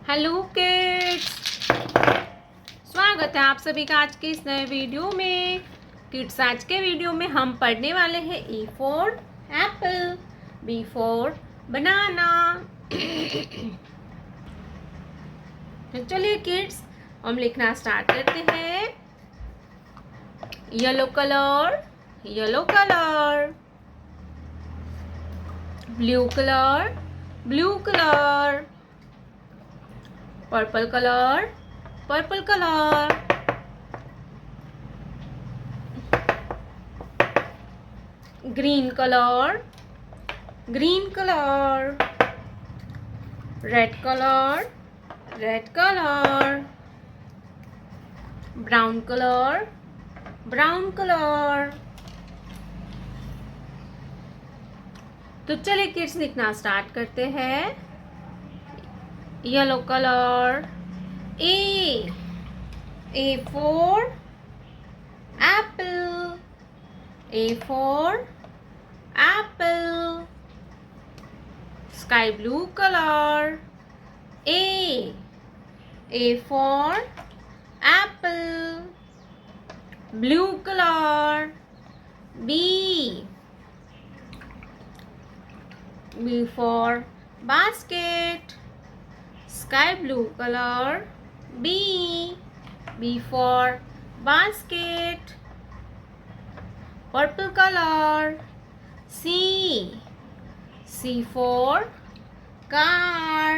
Hello kids, स्वागत है आप सभी का आज के इस नए वीडियो में। किड्स, आज के वीडियो में हम पढ़ने वाले हैं E for Apple, B for बनाना। तो चलिए किड्स, हम लिखना स्टार्ट करते हैं। Yellow colour, yellow colour. Blue colour, blue colour. Purple colour, purple colour. Green colour, green colour. Red colour, red colour. Brown colour, brown colour. तो चलिए kids, लिखना start करते हैं। Yellow colour, A for apple, A for apple. Sky blue color, A for apple. Blue color, B for basket. Sky blue color, B for basket. Purple color, C for car.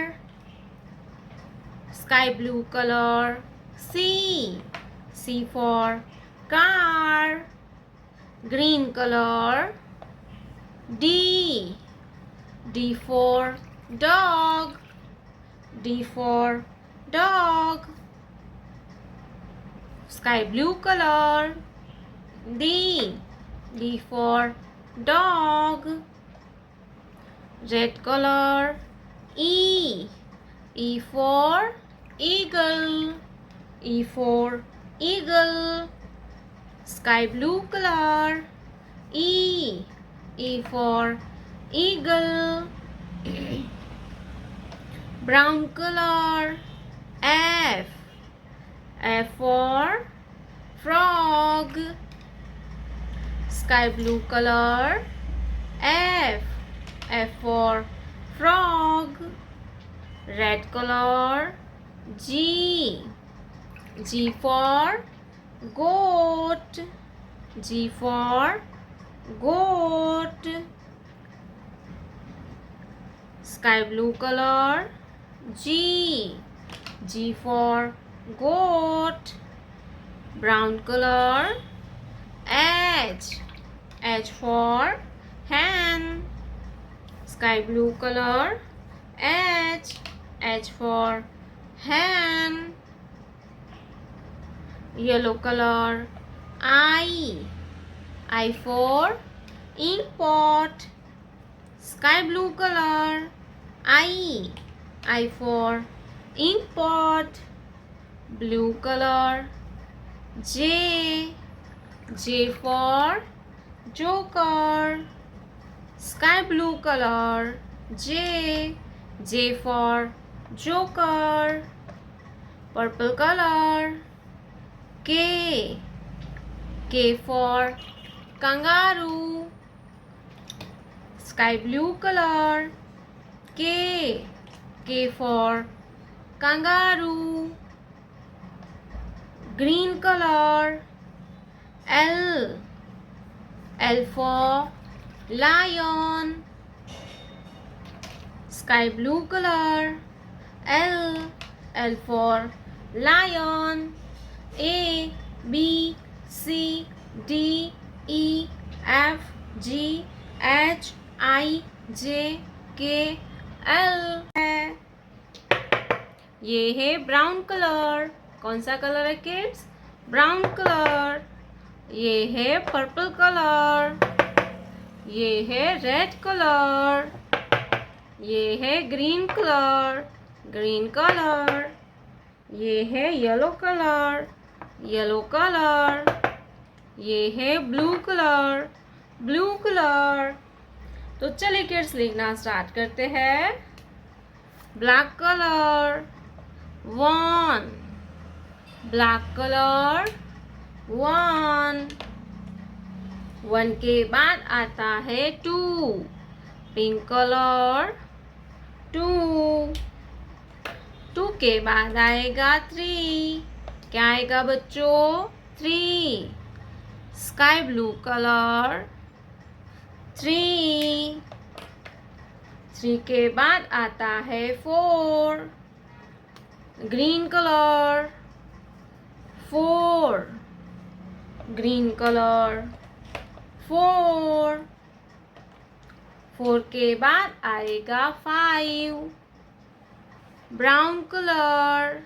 Sky blue color, C for car. Green color, D for dog, D for dog. Sky blue color, D for dog. Red color, E for eagle, E for eagle. Sky blue color, E for eagle. Brown color, F for frog. Sky blue color, F for frog. Red color, G for goat, G for goat. Sky blue color, G for goat. Brown color, H for hen. Sky blue color, H for hen. Yellow color, I for ink pot. Sky blue color, I for ink pot. Blue color, J for joker. Sky blue color, J for joker. Purple color, K for kangaroo. Sky blue color, K for kangaroo. Green color, L for lion. Sky blue color, L for lion. A B C D E F G H I J K L है। ये है brown colour. कौन सा colour है kids? Brown colour. ये है purple colour. ये है रेड कलर। ये है ग्रीन कलर, ग्रीन कलर। ये है येलो कलर, येलो कलर। ये है ब्लू कलर, ब्लू कलर। तो चलिए किड्स, लिखना स्टार्ट करते हैं। Black colour, 1. Black colour 1. 1 के बाद आता है 2. Pink colour 2. 2 के बाद आएगा 3. क्या आएगा बच्चों? 3. Sky blue colour 3. 3 के बाद आता है 4. Green colour 4. Green colour 4. 4 के बाद आएगा 5. Brown colour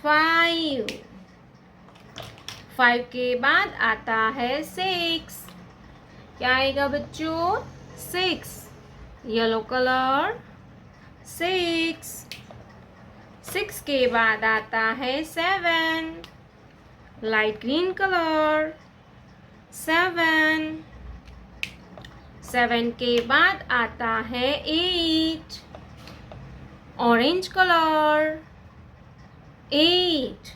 5. 5 के बाद आता है 6. क्या आएगा बच्चों? 6. Yellow colour 6. 6 के बाद आता है 7. Light green colour 7. 7 के बाद आता है 8. Orange colour 8.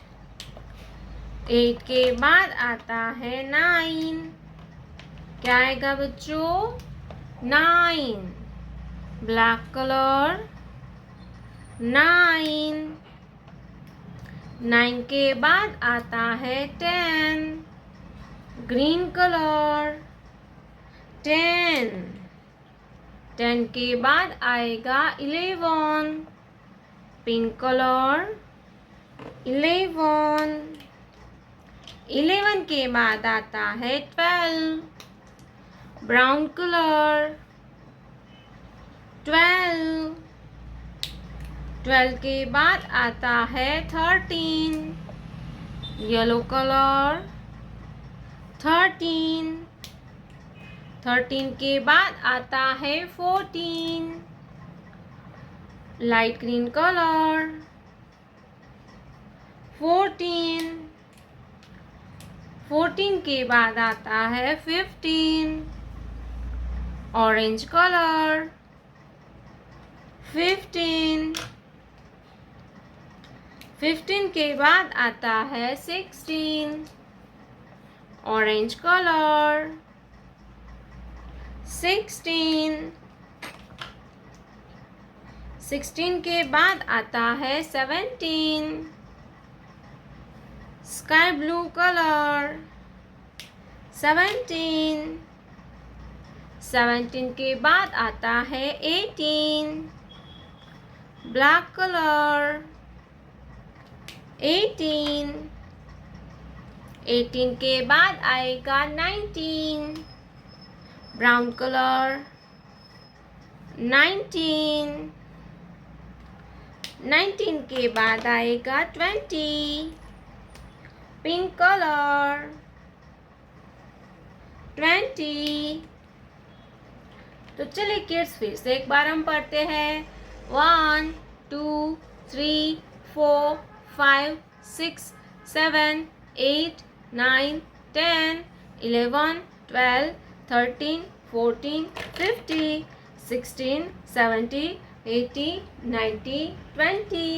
8 के बाद आता है 9. क्या आएगा बच्चों? 9. Black colour 9. 9 के बाद आता है 10. Green colour 10. 10 के बाद आएगा 11. Pink colour 11. 11 के बाद आता है 12. Brown colour 12. 12 के बाद आता है 13. Yellow colour 13. 13 के बाद आता है 14. Light green colour 14. 14 के बाद आता है 15. Orange colour 15. 15 के बाद आता है 16. Orange colour 16. 16 के बाद आता है 17. Sky blue colour 17. 17 के बाद आता है 18. Black colour 18. 18 के बाद आएगा 19. Brown colour 19. 19 के बाद आएगा 20. Pink colour 20. तो चलिए किड्स फिर से एक बार हम पढ़ते हैं. 1 2 3 4 5 6 7 8 9 10 11 12 13 14 15 16 17 18 19 20.